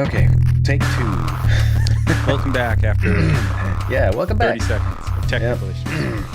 Okay, take two. Welcome back after Yeah, welcome 30 back. seconds of technical issues.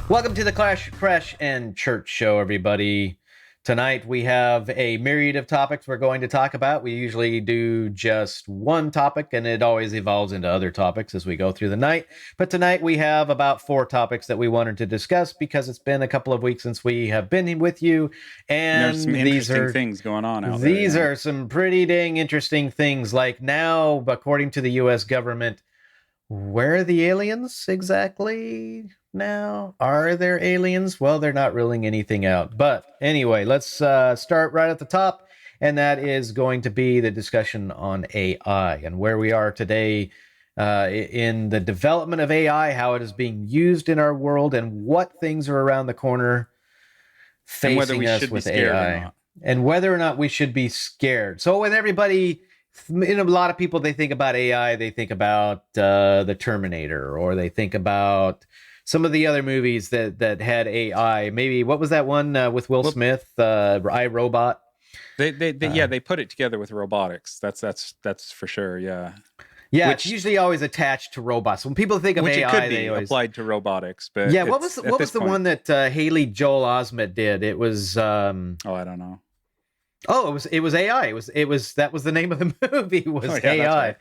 Welcome to the Crash and Church Show, everybody. Tonight we have a myriad of topics we're going to talk about. We usually do just one topic, and it always evolves into other topics as we go through the night. But tonight we have about 4 topics that we wanted to discuss because it's been a couple of weeks since we have been with you, and There's some interesting things going on out there. These are some pretty dang interesting things. Like now, according to the U.S. government, where are the aliens exactly now? Are there aliens? Well, they're not ruling anything out. But anyway, let's start right at the top. And that is going to be the discussion on AI and where we are today in the development of AI, how it is being used in our world, and what things are around the corner facing us with AI. And whether or not we should be scared. So with everybody... a lot of people, they think about AI, they think about the Terminator, or they think about some of the other movies that had AI. Maybe, what was that one with Will Smith, I, Robot? They put it together with robotics. That's for sure. Yeah. Yeah, it's usually always attached to robots. When people think of AI, it could be they always applied to robotics. But yeah, what was the one that Haley Joel Osment did? It was I don't know. Oh, it was AI. That was the name of the movie, was AI. Right.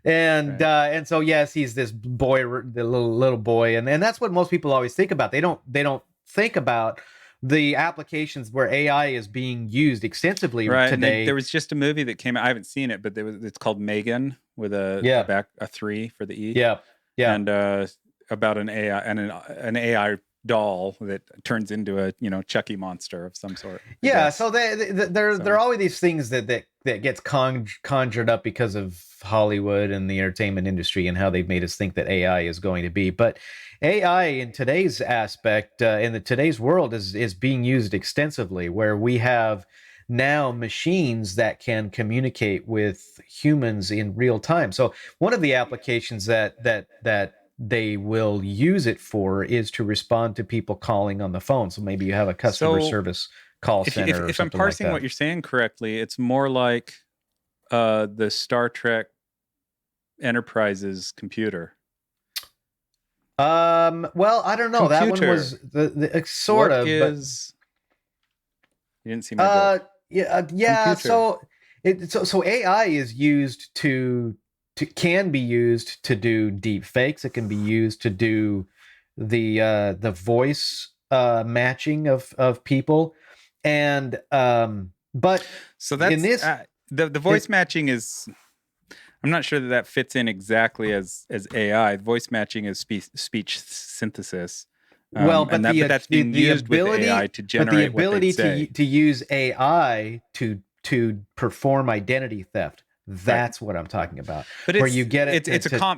And so yes, he's this boy, the little boy, and that's what most people always think about. They don't think about the applications where AI is being used extensively today. There was just a movie that came out. I haven't seen it, but it's called Megan with a 3 for the E. Yeah. And about an AI and an AI doll that turns into a Chucky monster of some sort. Yeah, so there are always these things that gets conjured up because of Hollywood and the entertainment industry and how they've made us think that AI is going to be. But AI in today's aspect, in today's world, is being used extensively, where we have now machines that can communicate with humans in real time. So one of the applications that they will use it for is to respond to people calling on the phone. So maybe you have a customer service call center. If I'm parsing what you're saying correctly, it's more like the Star Trek Enterprise's computer. Well, I don't know. That one was the sort of. You didn't see my joke. Yeah. So AI is used can be used to do deep fakes. It can be used to do the voice matching of people, and but so that's in this the voice matching is. I'm not sure that fits in exactly as AI. Voice matching is speech synthesis. But that's being used with AI to generate the ability what they say. to use AI to perform identity theft. That's what I'm talking about. But where you get it.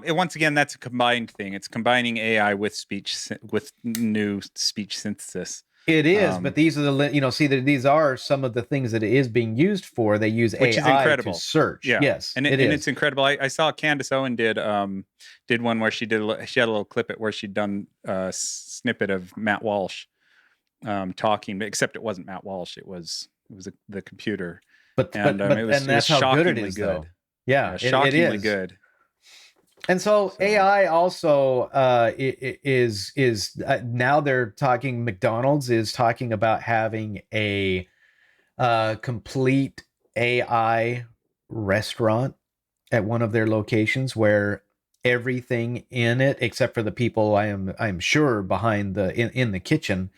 Once again, that's a combined thing. It's combining AI with new speech synthesis. It is, but these are these are some of the things that it is being used for. They use which AI is incredible. To search. Yeah. Yes, and it's incredible. I saw Candace Owen did one where she had a little clip where she'd done a snippet of Matt Walsh talking, except it wasn't Matt Walsh. It was the computer. But that's how good it is, though. Yeah, shockingly good. And so AI also is now they're talking. McDonald's is talking about having a complete AI restaurant at one of their locations where everything in it, except for the people I'm sure behind in the kitchen,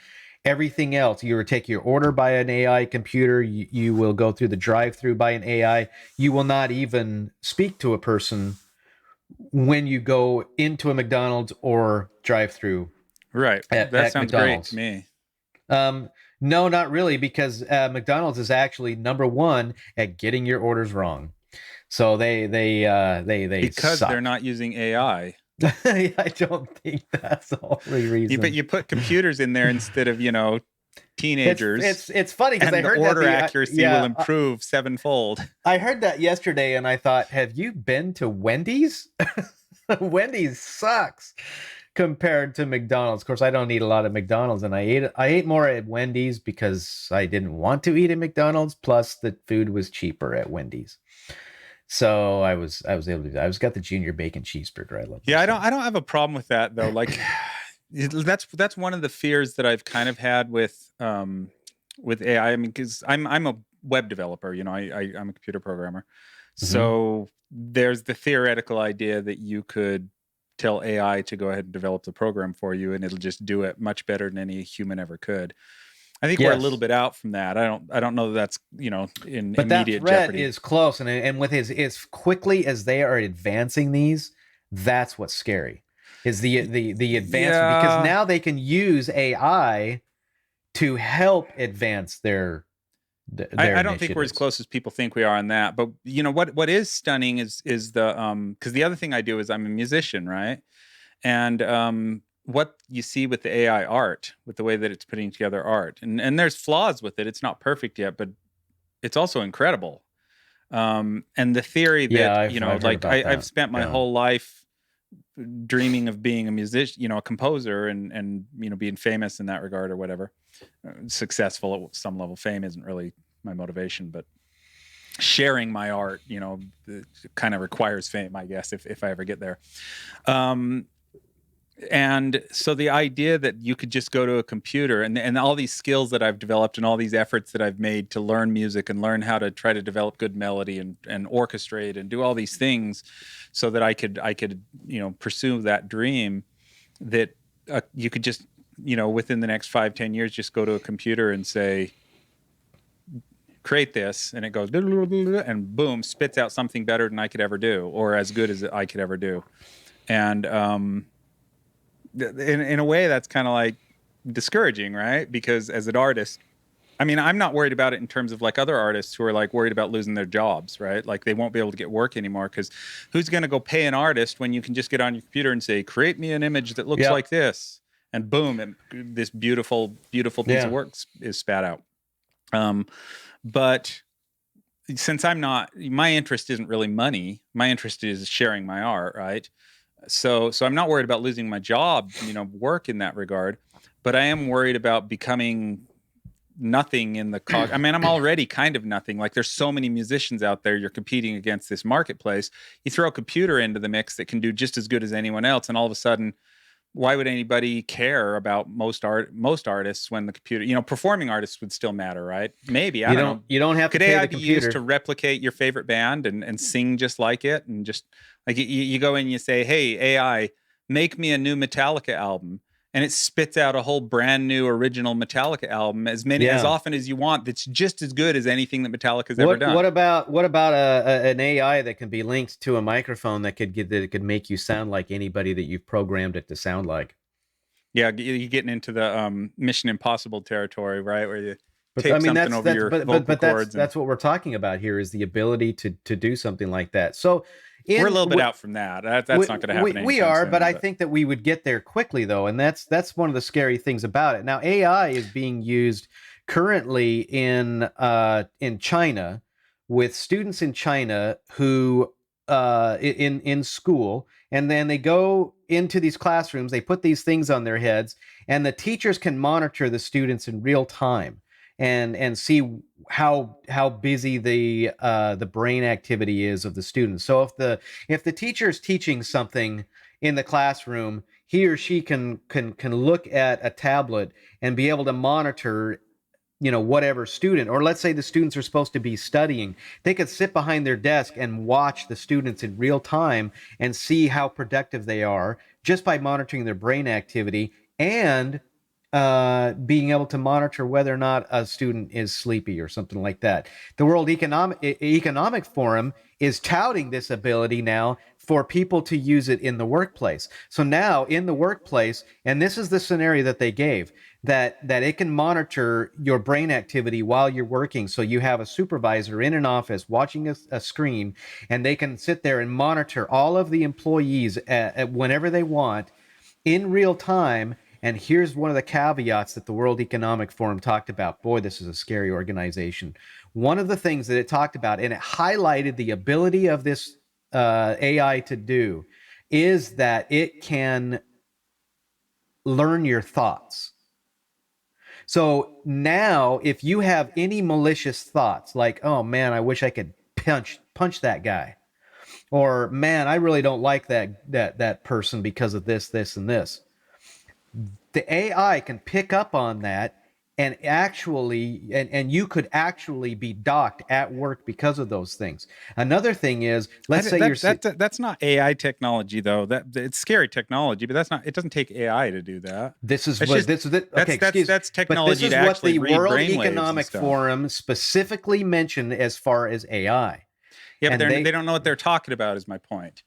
everything else, you will take your order by an AI computer. You will go through the drive-through by an AI. You will not even speak to a person when you go into a McDonald's or drive-through. Right. That sounds great to me. No, not really, because McDonald's is actually number one at getting your orders wrong. So they because suck. They're not using AI. I don't think that's the only reason. But you put computers in there instead of teenagers. It's funny because I heard the order accuracy will improve sevenfold. I heard that yesterday, and I thought, have you been to Wendy's? Wendy's sucks compared to McDonald's. Of course, I don't eat a lot of McDonald's, and I ate more at Wendy's because I didn't want to eat at McDonald's. Plus, the food was cheaper at Wendy's. So I was able to do that. I was got the junior bacon cheeseburger. I love Yeah, those things. I don't have a problem with that though. Like that's one of the fears that I've kind of had with AI. I mean, because I'm a web developer, you know, I'm a computer programmer. Hmm. So there's the theoretical idea that you could tell AI to go ahead and develop the program for you and it'll just do it much better than any human ever could. I think we're a little Yes. bit out from that. I don't know that that's, you know, in But that immediate threat jeopardy. is close, and with his as quickly as they are advancing these, that's what's scary. Is the advancement, because Yeah, now they can use AI to help advance their I don't think we're as initiatives. close as people think we are on that. But you know what is stunning is the because the other thing I do is I'm a musician, right? And what you see with the AI art, with the way that it's putting together art, and there's flaws with it. It's not perfect yet, but it's also incredible. And the theory Yeah, that, you I've know, I've heard like about I've that. spent my Yeah. whole life dreaming of being a musician, you know, a composer, and you know, being famous in that regard or whatever. Successful at some level. Fame isn't really my motivation, but sharing my art, you know, kind of requires fame, I guess, if I ever get there. Um, and so the idea that you could just go to a computer and all these skills that I've developed and all these efforts that I've made to learn music and learn how to try to develop good melody and orchestrate and do all these things so that I could, you know, pursue that dream that you could just, you know, within the next 5-10 years, just go to a computer and say, create this, and it goes and boom, spits out something better than I could ever do or as good as I could ever do. And in a way that's kind of like discouraging, right? Because as an artist, I mean, I'm not worried about it in terms of like other artists who are like worried about losing their jobs, right? Like they won't be able to get work anymore because who's going to go pay an artist when you can just get on your computer and say, create me an image that looks Yep. like this, and boom, and this beautiful, beautiful piece of Yeah. work is spat out. Um, but since I'm not, my interest isn't really money. My interest is sharing my art, right? So I'm not worried about losing my job, you know, work in that regard, but I am worried about becoming nothing in the cog. I mean, I'm already kind of nothing. Like there's so many musicians out there, you're competing against this marketplace. You throw a computer into the mix that can do just as good as anyone else, and all of a sudden, why would anybody care about most artists when the computer, you know, performing artists would still matter, right? Maybe, I You don't don't know. you don't have to Could pay AI the be used to computer. replicate your favorite band and sing just like it, and just like you go in and you say, hey AI, make me a new Metallica album, and it spits out a whole brand new original Metallica album as Yeah. often as you want, that's just as good as anything that Metallica's ever What done. what about an AI that can be linked to a microphone that could make you sound like anybody that you've programmed it to sound like? Yeah, you're getting into the Mission Impossible territory, right, where you But I tape mean something over that's your vocal cords, and that's what we're talking about here, is the ability to do something like that. So we're a in little bit out from that. That's not going to happen we anytime are, but soon. I But think that we would get there quickly though, and that's one of the scary things about it. Now AI is being used currently in China, with students in China who in school, and then they go into these classrooms, they put these things on their heads, and the teachers can monitor the students in real time and see how busy the brain activity is of the students. So if the teacher is teaching something in the classroom, he or she can look at a tablet and be able to monitor, you know, whatever student. Or let's say the students are supposed to be studying, they could sit behind their desk and watch the students in real time and see how productive they are just by monitoring their brain activity, and being able to monitor whether or not a student is sleepy or something like that. The World Economic Forum is touting this ability now for people to use it in the workplace. So now in the workplace, and this is the scenario that they gave, that it can monitor your brain activity while you're working. So you have a supervisor in an office watching a screen, and they can sit there and monitor all of the employees whenever they want in real time. And here's one of the caveats that the World Economic Forum talked about. Boy, this is a scary organization. One of the things that it talked about, and it highlighted the ability of this AI to do, is that it can learn your thoughts. So now, if you have any malicious thoughts, like, "Oh man, I wish I could punch that guy," or man, I really don't like that person because of this and this. The AI can pick up on that and and you could actually be docked at work because of those things. Another thing is, let's say you're That's not AI technology though. That it's scary technology, but that's not. It doesn't take AI to do that. this is It's what just this is it. Okay, excuse, that's but this technology is to what actually the read World brainwaves and Economic stuff. Forum specifically mentioned as far as AI. Yeah, but And they they don't know what they're talking about. Is my point.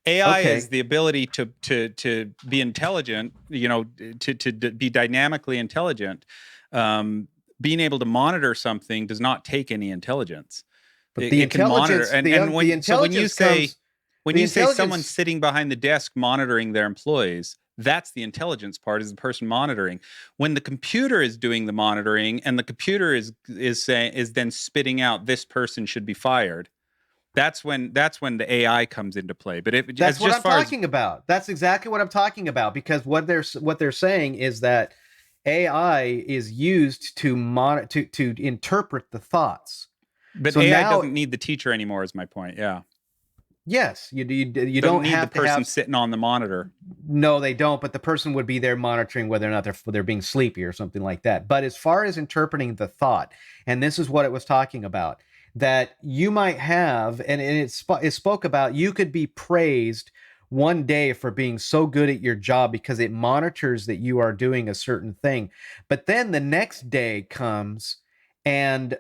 AI is okay, the ability to be intelligent. You know, to be dynamically intelligent. Um, Being able to monitor something does not take any intelligence. but It can monitor, and the when you intelligence say comes the someone's intelligence sitting behind the desk monitoring their employees, that's the intelligence part, is the person monitoring. When the computer is doing the monitoring and the computer is then spitting out, this person should be fired, that's when the AI comes into play. But if That's as what just I'm far as talking about. That's exactly what I'm talking about because what they're saying is that AI is used to to interpret the thoughts. but So AI now, doesn't need the teacher anymore, is my point. Yeah. yes, you Doesn't don't need the have to person have. sitting on the monitor. No, they don't. But the person would be there monitoring whether or not they're being sleepy or something like that. But as far as interpreting the thought, and this is what it was talking about, that you might have, and it spoke about you could be praised one day for being so good at your job because it monitors that you are doing a certain thing, but then the next day comes and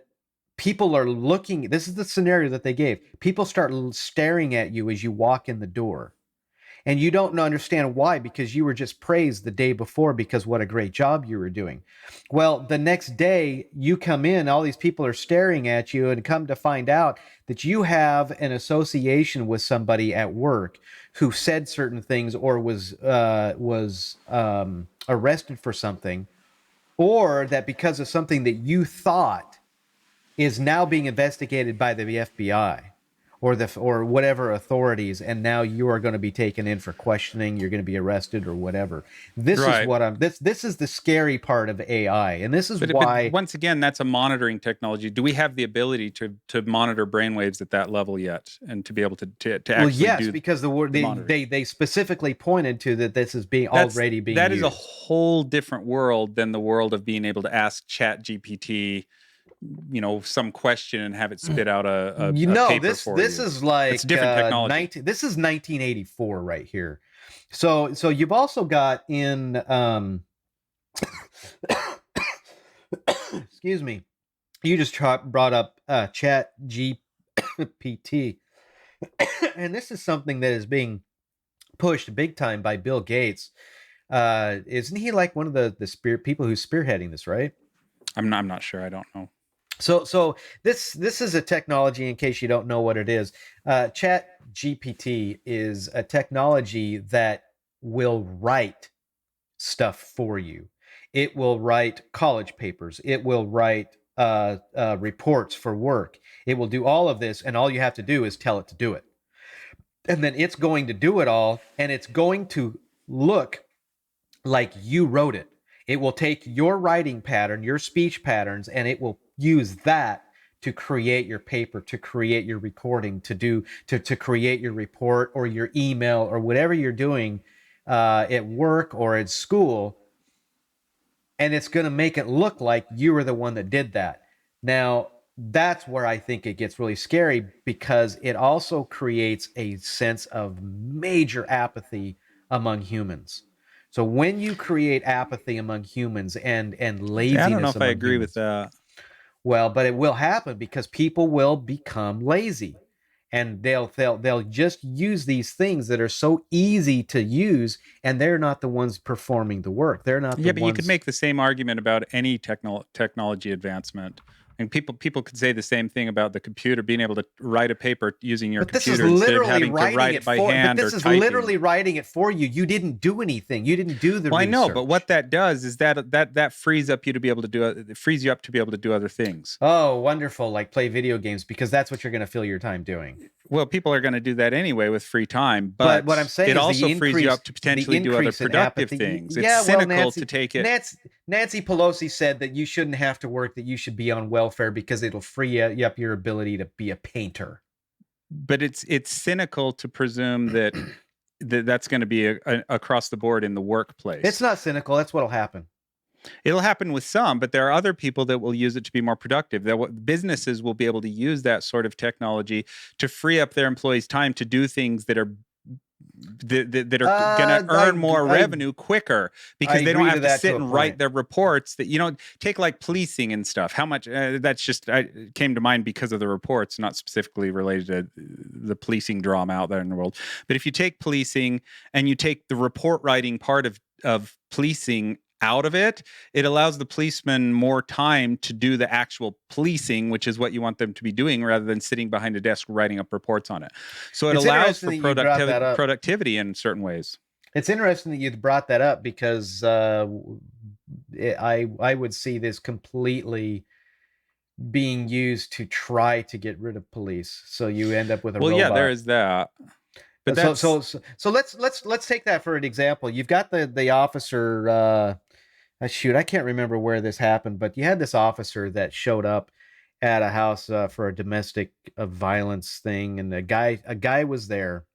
people are looking. This is the scenario that they gave. People start staring at you as you walk in the door and you don't understand why because you were just praised the day before because what a great job you were doing. Well, the next day you come in, all these people are staring at you, and come to find out that you have an association with somebody at work who said certain things or was arrested for something, or that because of something that you thought is now being investigated by the FBI or whatever authorities, and now you are going to be taken in for questioning, you're going to be arrested or whatever. This is Right. what I'm this is the scary part of AI, and this is But why. once again, that's a monitoring technology. Do we have the ability to monitor brainwaves at that level yet, and to be able to Well, actually yes, do because the word the monitoring? they specifically pointed to that this is being already being That is a used. whole different world than the world of being able to ask Chat GPT, some question and have it spit out You a know, paper this for this you. is It's like different technology. 19 this is 1984 right here. So you've also got in excuse me, you just brought up Chat GPT, and this is something that is being pushed big time by Bill Gates. Isn't he like one of the people who's spearheading this, right? I'm not sure. I don't know. So this is a technology. In case you don't know what it is, Chat GPT is a technology that will write stuff for you. It will write college papers. It will write reports for work. It will do all of this, and all you have to do is tell it to do it. And then it's going to do it all, and it's going to look like you wrote it. It will take your writing pattern, your speech patterns, and it will use that to create your paper, to create your recording, to create your report or your email or whatever you're doing at work or at school, and it's going to make it look like you were the one that did that. Now, that's where I think it gets really scary because it also creates a sense of major apathy among humans. So when you create apathy among humans and See, I don't know laziness if I among agree with humans, that. well, but it will happen because people will become lazy and they'll just use these things that are so easy to use, and they're not the ones performing the work. They're not the Yeah, but you could ones. make the same argument about any technology advancement. And people could say the same thing about the computer being able to write a paper using your But this is computer instead of literally having to writing write it it by for. But hand or this is typing. literally writing it for you. You didn't do anything. You didn't do the Well, I know, but what research. that does is that frees up you to be able to do it frees you up to be able to do other things. Oh, wonderful! Like play video games because that's what you're going to fill your time doing. Well, people are going to do that anyway with free time, But what I'm but saying it is also frees you up to the potentially do other increase in productive apathy. things. It's Yeah, well, cynical to take it. Nancy Pelosi said that you shouldn't have to work, that you should be on welfare because it'll free you up your ability to be a painter. but it's cynical to presume that that's going to be across the board in the workplace. It's not cynical. That's what'll happen. It'll happen with some, but there are other people that will use it to be more productive. That businesses will be able to use that sort of technology to free up their employees' time to do things that are going to earn more revenue quicker, because they don't have to sit and write their reports. That, take like policing and stuff. How much that's just came to mind because of the reports, not specifically related to the policing drama out there in the world. But if you take policing and you take the report writing part of policing out of it, it allows the policeman more time to do the actual policing, which is what you want them to be doing, rather than sitting behind a desk writing up reports on it. So it allows for productivity in certain ways. It's interesting that you brought that up, because I would see this completely being used to try to get rid of police. So you end up with a robot. Yeah, there is that. But so let's take that for an example. You've got the officer. Shoot, I can't remember where this happened, but you had this officer that showed up at a house for a domestic violence thing, and a guy was there.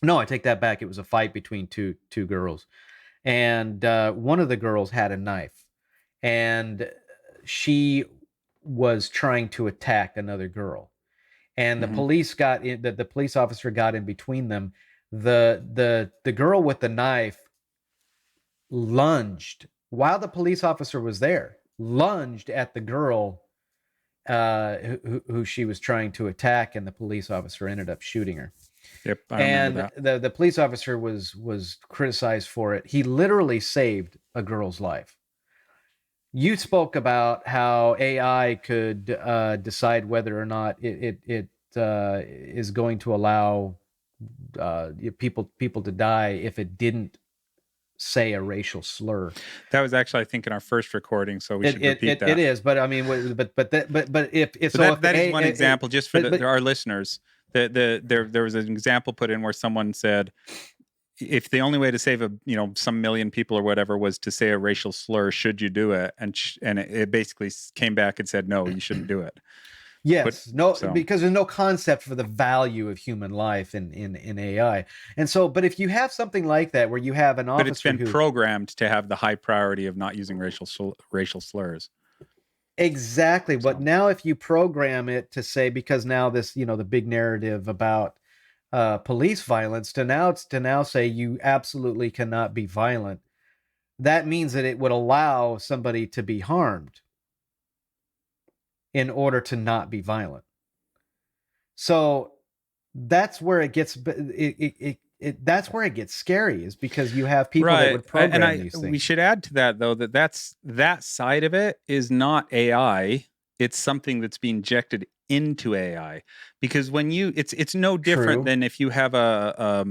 No, I take that back. It was a fight between two girls, and one of the girls had a knife, and she was trying to attack another girl, and the police got in. The police officer got in between them. The girl with the knife lunged while the police officer was there, lunged at the girl who she was trying to attack, and the police officer ended up shooting her. Yep, I remember that. The police officer was criticized for it. He literally saved a girl's life. You spoke about how AI could decide whether or not it is going to allow people to die if it didn't say a racial slur. That was actually, I think, in our first recording, so we should repeat that. It is, but I mean, but if that is one example, just for our listeners. There was an example put in where someone said, if the only way to save some million people or whatever was to say a racial slur, should you do it? And it basically came back and said, no, you shouldn't do it. Yes, because there's no concept for the value of human life in AI. And so, but if you have something like that where you have an officer, but it's been programmed to have the high priority of not using racial slurs. Exactly. But now if you program it to say, because now this, the big narrative about police violence, to now say you absolutely cannot be violent, that means that it would allow somebody to be harmed in order to not be violent. So that's where it gets that's where it gets scary, is because you have people that would program these things. We should add to that, though, that side of it is not AI. It's something that's being injected into AI, because when it's no different than if you have but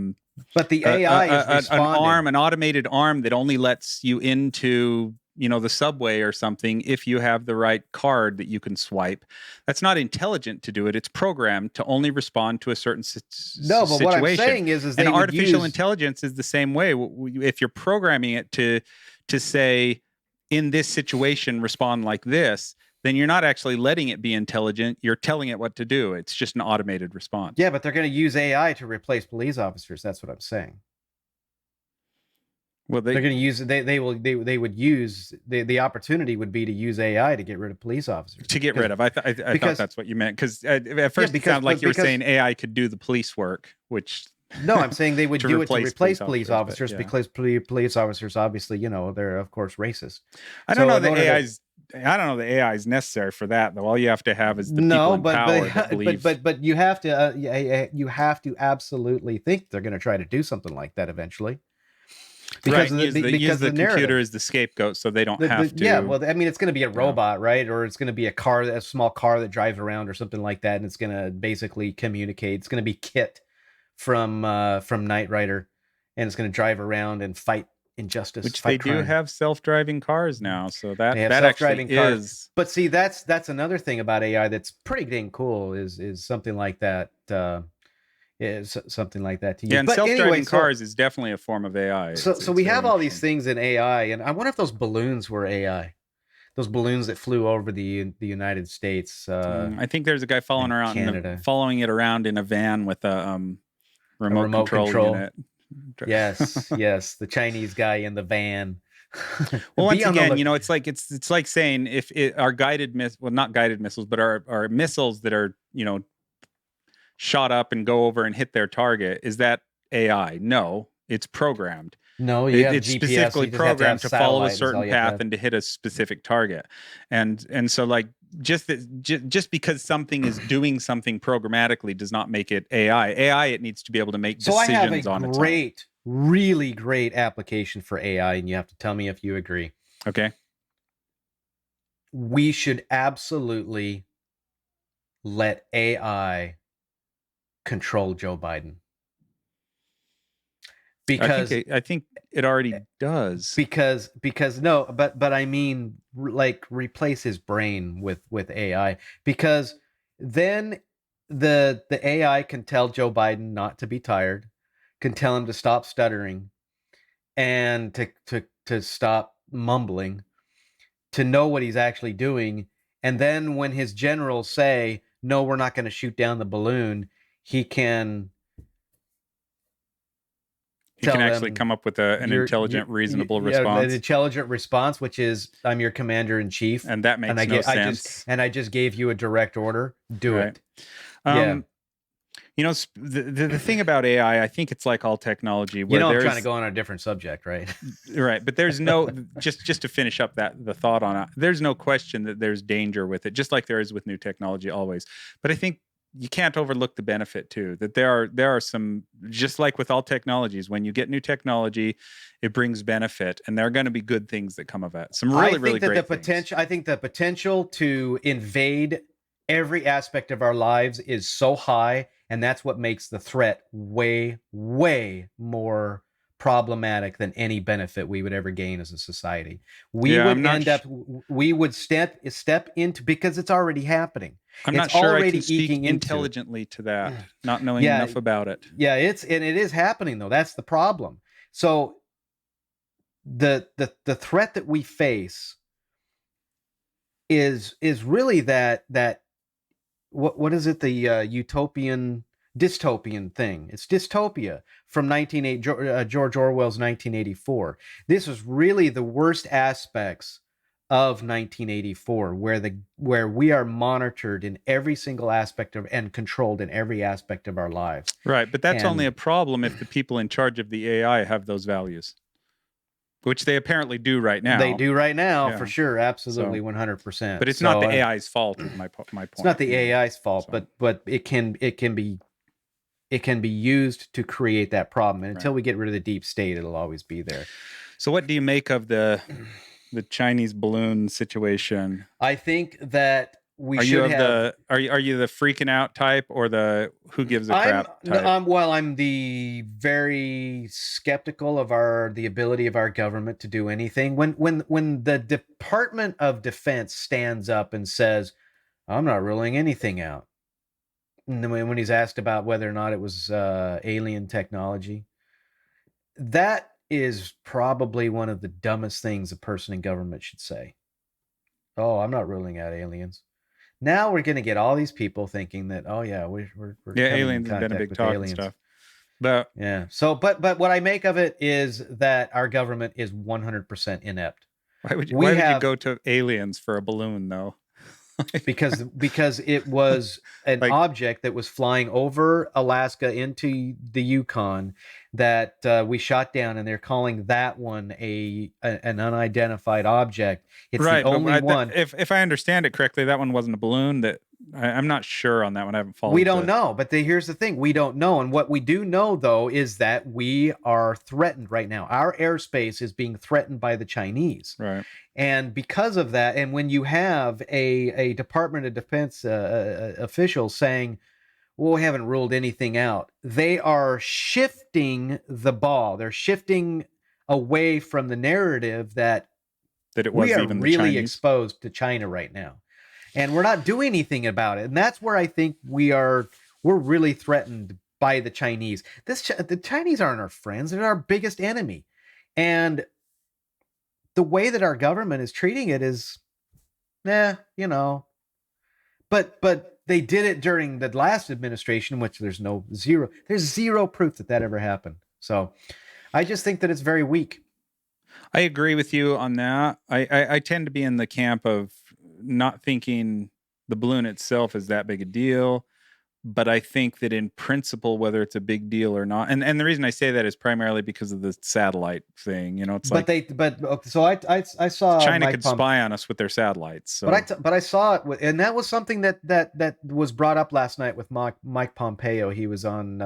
the AI is an automated arm that only lets you into the subway or something if you have the right card that you can swipe. That's not intelligent to do it. It's programmed to only respond to a certain situation. But what I'm saying is and artificial intelligence is the same way. If you're programming it to say, in this situation, respond like this, then you're not actually letting it be intelligent. You're telling it what to do. It's just an automated response. Yeah, but they're going to use AI to replace police officers. That's what I'm saying. Well, they're going to use they would use the opportunity would be to use AI to get rid of police officers. To get rid of, I thought that's what you meant, because at first it sounded like you were saying AI could do the police work, which no, I'm saying they would do it to replace police officers, because police officers, obviously, they're of course racist. I don't know the AI is necessary for that, though. All you have to have is the people in power that believe. But you have to absolutely think they're going to try to do something like that eventually. Because the computer is the scapegoat, so they don't have to. Yeah, well, I mean, it's going to be a robot, right? Or it's going to be a small car that drives around or something like that, and it's going to basically communicate. It's going to be Kit from Knight Rider, and it's going to drive around and fight injustice. Which they do have self-driving cars now, so that self-driving actually cars. is. But see, that's another thing about AI that's pretty dang cool. Is something like that. Is something like that to use. Yeah, and self-driving cars is definitely a form of AI. So we have all these things in AI, and I wonder if those balloons were AI. those balloons that flew over the United States I think there's a guy following and around Canada. following it around in a van with a A remote remote control control. unit. Yes, yes, the Chinese guy in the van. Well, Be once on the again, look. it's like saying if our not guided missiles, but our missiles that are shot up and go over and hit their target, is that AI? No, it's programmed. No, you have It's GPS. specifically You just have to have programmed to follow a satellite. Is all certain you have to path have. and to hit a specific target. And so like just because something is doing something programmatically does not make it AI. AI, it needs to be able to make So I have a decisions on its own. great, really great application for AI, and you have to tell me if you agree. Okay. We should absolutely let AI control Joe Biden because I think it already does. because no, but I mean like replace his brain with AI, because then the AI can tell Joe Biden not to be tired, can tell him to stop stuttering and to stop mumbling, to know what he's actually doing. And then when his generals say, no, we're not going to shoot down the balloon, he can He can tell actually them, come up with an intelligent, reasonable an response, intelligent response, which is, I'm your commander in chief. and that And makes no sense, I just gave you a direct order. Do right? it. Yeah. Um, the thing about AI, I think it's like all technology, You where know, I'm trying to there's go on a different subject, right? right, but there's no just to finish up the thought on it. There's no question that there's danger with it, just like there is with new technology always. But I think you can't overlook the benefit too. That there are some, just like with all technologies, when you get new technology, it brings benefit, and there are going to be good things that come of it. Some I really think that great things. I think the potential to invade every aspect of our lives is so high, and that's what makes the threat way, way more problematic than any benefit we would ever gain as a society. We Yeah, would end up, we would step into, because it's already happening. I'm It's not sure I can already speak eking into. intelligently to that, not knowing Yeah, enough about it. yeah, and it is happening though. That's the problem. So the threat that we face is really that what is it, the utopian dystopian thing. It's dystopia from George Orwell's 1984. This was really the worst aspects of 1984, where we are monitored in every single aspect of and controlled in every aspect of our lives. Right, but that's only And a problem if the people in charge of the AI have those values, which they apparently do right they now. do right now, for Yeah. sure, absolutely, So, 100%. but it's not So the AI's fault, is my it's not point. the AI's fault, So, but it can be used to create that problem. And until right. we get rid of the deep state, it'll always be there. So, what do you make of the Chinese balloon situation? I think that we Are you should of have. the are you the freaking out type, or the who gives a I'm crap type? I'm the very skeptical of the ability of our government to do anything. When the Department of Defense stands up and says, "I'm not ruling anything out," and then when he's asked about whether or not it was alien technology, that is probably one of the dumbest things a person in government should say. Oh, I'm not ruling out aliens. Now we're going to get all these people thinking that, oh yeah, we're Yeah, coming in aliens has been a contact big with talk and aliens. stuff. But Yeah. So, but what I make of it is that our government is 100% inept. why We would you have, go to aliens for a balloon though? because it was an Like, object that was flying over Alaska into the Yukon that we shot down, and they're calling that one an unidentified object. It's the right, but only one. if I understand it correctly, that one wasn't a balloon. That I'm not sure on that one. I haven't We followed don't the know, but here's the thing: we don't know. And what we do know, though, is that we are threatened right now. Our airspace is being threatened by the Chinese, right. and because of that, and when you have a Department of Defense official saying, "Well, we haven't ruled anything out," they are shifting the ball. They're shifting away from the narrative that That it we was are even the really Chinese. exposed to China right now, and we're not doing anything about it. And that's where I think we're really threatened by the Chinese. The Chinese aren't our friends; they're our biggest enemy, and the way that our government is treating it is Yeah, but they did it during the last administration, which there's zero proof that ever happened. So I just think that it's very weak. I agree with you on that. I tend to be in the camp of not thinking the balloon itself is that big a deal. But I think that in principle, whether it's a big deal or not, and the reason I say that is primarily because of the satellite thing. It's But like okay, so I saw China Mike could Pompeo. spy on us with their satellites. So But I saw it, and that was something that was brought up last night with Mike Pompeo. He was on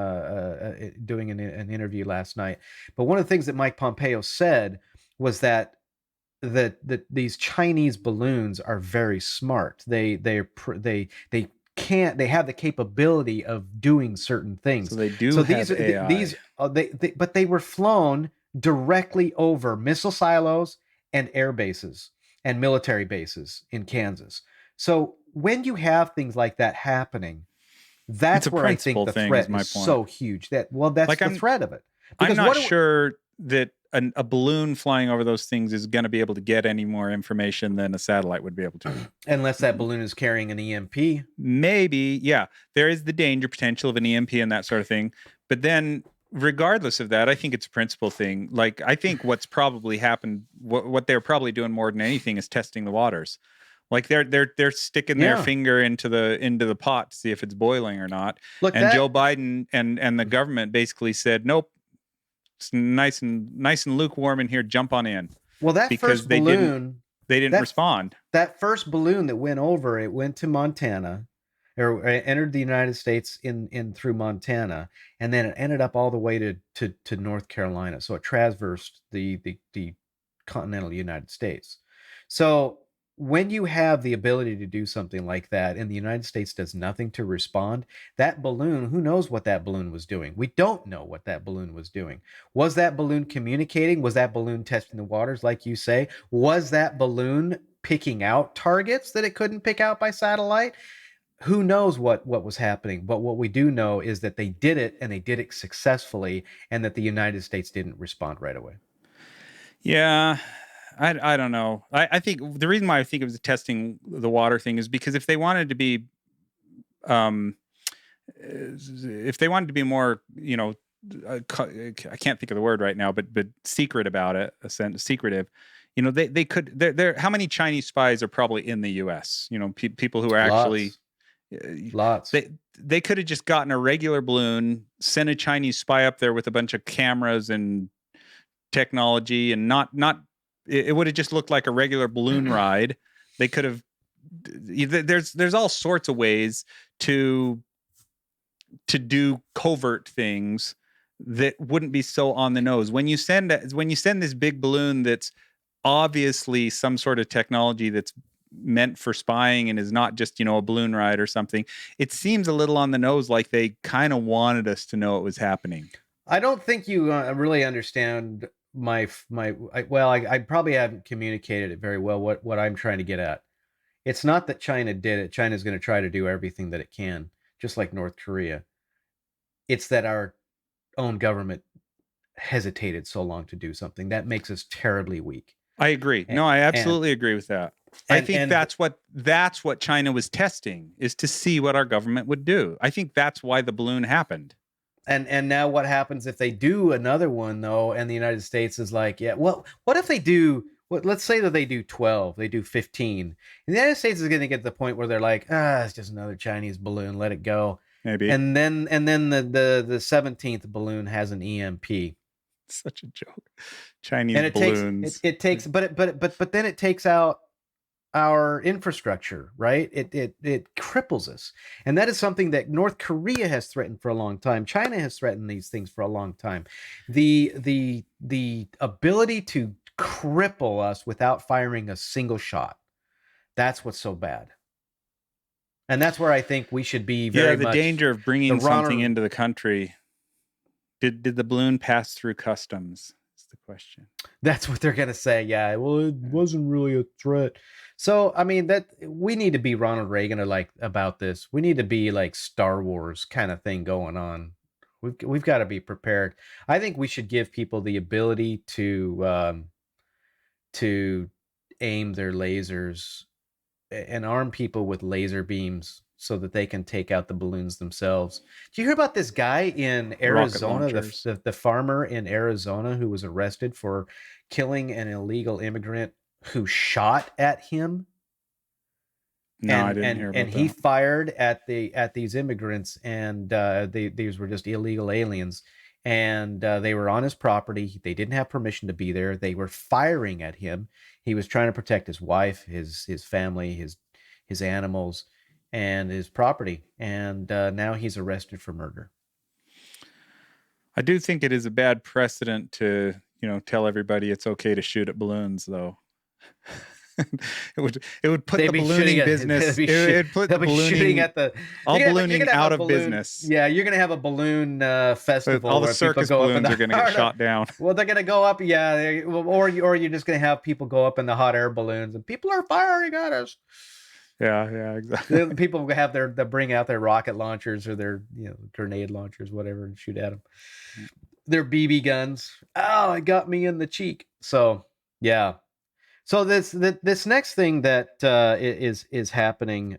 doing an interview last night. But one of the things that Mike Pompeo said was that these Chinese balloons are very smart. They have the capability of doing certain things. they do So these have are AI. but they were flown directly over missile silos and air bases and military bases in Kansas. So when you have things like that happening, It's a that's where I think principle the thing, is threat my is point. so huge. That's Like the threat of it. I'm Because not what do sure that a balloon flying over those things is going to be able to get any more information than a satellite would be able to. unless that balloon is carrying an EMP? Maybe, yeah, there is the danger potential of an EMP and that sort of thing. But then, regardless of that, I think it's a principle thing. Like, I think what's probably happened, what they're probably doing more than anything is testing the waters. Like they're sticking their Yeah. finger into the pot to see if it's boiling or not. Look, And Joe Biden and the government basically said, nope, it's nice and lukewarm in here. Jump on in, that because first balloon, they didn't that respond. that first balloon that went over, it went to Montana, or entered the United States in through Montana, and then it ended up all the way to North Carolina. So it traversed the continental United States. So when you have the ability to do something like that and the United States does nothing to respond, that balloon, who knows what that balloon was doing? We don't know what that balloon was doing. Was that balloon communicating? Was that balloon testing the waters, like you say? Was that balloon picking out targets that it couldn't pick out by satellite? Who knows what was happening? But what we do know is that they did it, and they did it successfully, and that the United States didn't respond right away. Yeah, I don't know. I think the reason why I think it was testing the water thing is because um, if they wanted to be more, I can't think of the word right now, but secret about it, secretive. They could. There. How many Chinese spies are probably in the U.S.? People who are actually. Lots, uh, lots. they could have just gotten a regular balloon, sent a Chinese spy up there with a bunch of cameras and technology, and not it would have just looked like a regular balloon ride. They could have. There's all sorts of ways to do covert things that wouldn't be so on the nose. When you send this big balloon that's obviously some sort of technology that's meant for spying and is not just, a balloon ride or something, it seems a little on the nose, like they kind of wanted us to know it was happening. I don't think you really understand I probably haven't communicated it very well. What I'm trying to get at. It's not that China did it. China's going to try to do everything that it can, just like North Korea. It's that our own government hesitated so long to do something that makes us terribly weak. I agree. And No, I and absolutely agree with that. I think and that's what China was testing, is to see what our government would do. I think that's why the balloon happened. and now what happens if they do another one though, and the United States is like, yeah, well, what if they do? Let's say that they do 12, they do 15. And the United States is going to get to the point where they're like, it's just another Chinese balloon, let it go. Maybe. And then the 17th balloon has an EMP. Such a joke. Chinese And it takes it, balloons. it takes but then it takes out our infrastructure, right? It cripples us. And that is something that North Korea has threatened for a long time. China has threatened these things for a long time. The ability to cripple us without firing a single shot. That's what's so bad. And that's where I think we should be Yeah, very the much danger of the bringing something Ronald. into the country. Did the balloon pass through customs? Is the question. That's what they're gonna say. Yeah, well, it wasn't really a threat. So I mean, that we need to be Ronald Reagan or like about this. We need to be like Star Wars kind of thing going on. We've got to be prepared. I think we should give people the ability to aim their lasers and arm people with laser beams so that they can take out the balloons themselves. Do you hear about this guy in Rocket Arizona, launchers. the farmer in Arizona who was arrested for killing an illegal immigrant who shot at him? No, I and didn't and hear and about he that. fired at these immigrants, and these were just illegal aliens, and they were on his property. They didn't have permission to be there. They were firing at him. He was trying to protect his wife, his family, his animals, and his property, and now he's arrested for murder. I do think it is a bad precedent to, tell everybody it's okay to shoot at balloons, though. It would put They'd the be shooting ballooning at business. It'd put they'll be shooting ballooning, at the all you're ballooning gonna have a out of balloon. business. Yeah, you're gonna have a balloon All festival the where people circus go up in balloons the are going to get shot down. well, they're gonna go up, yeah, or you're just gonna have people go up in the hot air balloons and people are firing at us. Yeah, exactly. The people have they bring out their rocket launchers or their grenade launchers, whatever, and shoot at them. Their BB guns. Oh, it got me in the cheek. So yeah. So this next thing that is happening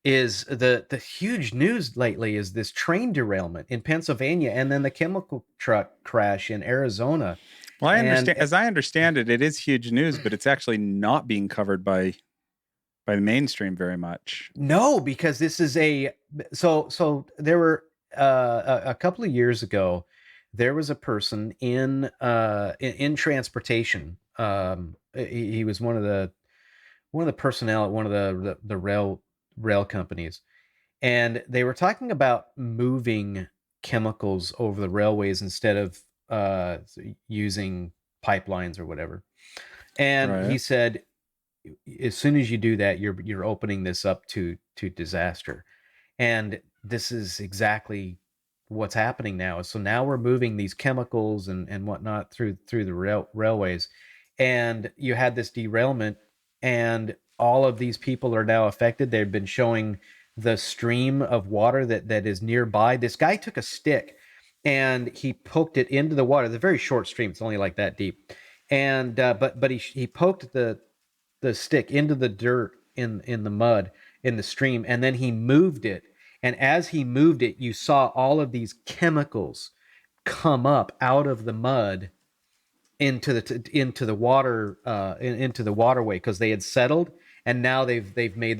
is the huge news lately is this train derailment in Pennsylvania and then the chemical truck crash in Arizona. Well, And as I understand it, it is huge news, but it's actually not being covered by the mainstream very much. no, because this is so there were a couple of years ago there was a person in transportation. He was one of the personnel at one of the rail companies, and they were talking about moving chemicals over the railways instead of using pipelines or whatever. And he Right. said, as soon as you do that, you're opening this up to disaster. And this is exactly what's happening now. So now we're moving these chemicals and whatnot through the railways, and you had this derailment, and all of these people are now affected. They've been showing the stream of water that is nearby. This guy took a stick and he poked it into the water. It's a very short stream; it's only like that deep. And but he poked the stick into the dirt in the mud in the stream, and then he moved it. And as he moved it, you saw all of these chemicals come up out of the mud into the water into the waterway because they had settled, and now they've made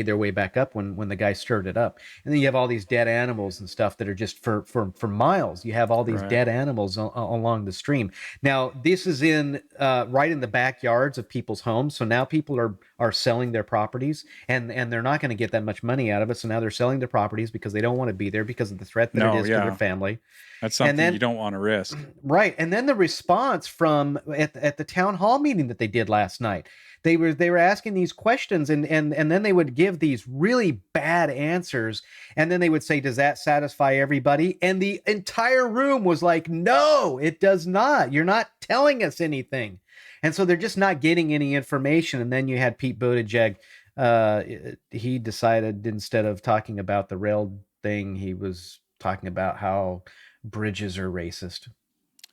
their way back up when the guy stirred it up. And then you have all these dead animals and stuff that are just for miles. You have all these Right. dead animals along the stream. Now this is in right in the backyards of people's homes. So now people are selling their properties, and they're not going to get that much money out of it. So now they're selling their properties because they don't want to be there because of the threat that it No, is to their yeah. family. That's And something you then don't want to risk. right, and then the response from at the town hall meeting that they did last night, they were asking these questions, and then they would give these really bad answers, and then they would say, "Does that satisfy everybody?" And the entire room was like, "No, it does not. You're not telling us anything." And so they're just not getting any information. And then you had Pete Buttigieg. Uh, he decided instead of talking about the rail thing, he was talking about how bridges are racist.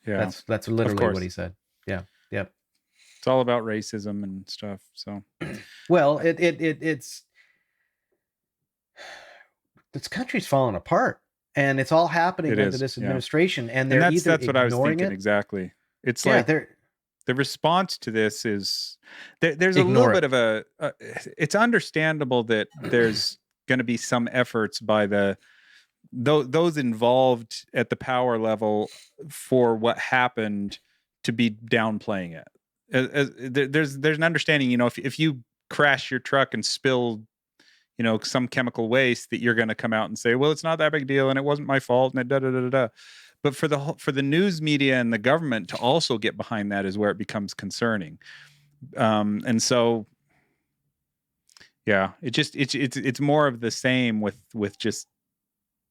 Yeah, That's of literally what course. he said. Yeah. Yep. It's all about racism and stuff. So Well, I, it's this country's falling apart, and it's all happening it under is. this Yeah. administration, and And they're that's either that's what I was ignoring thinking it. exactly. It's Yeah, like they're the response to this is there's a little ignore bit it. of it's understandable that there's going to be some efforts by those involved at the power level for what happened to be downplaying it. There's an understanding, if you crash your truck and spill, some chemical waste, that you're going to come out and say, well, it's not that big a deal and it wasn't my fault and da da da da da. But for the news media and the government to also get behind that is where it becomes concerning. And so, yeah, it's more of the same with just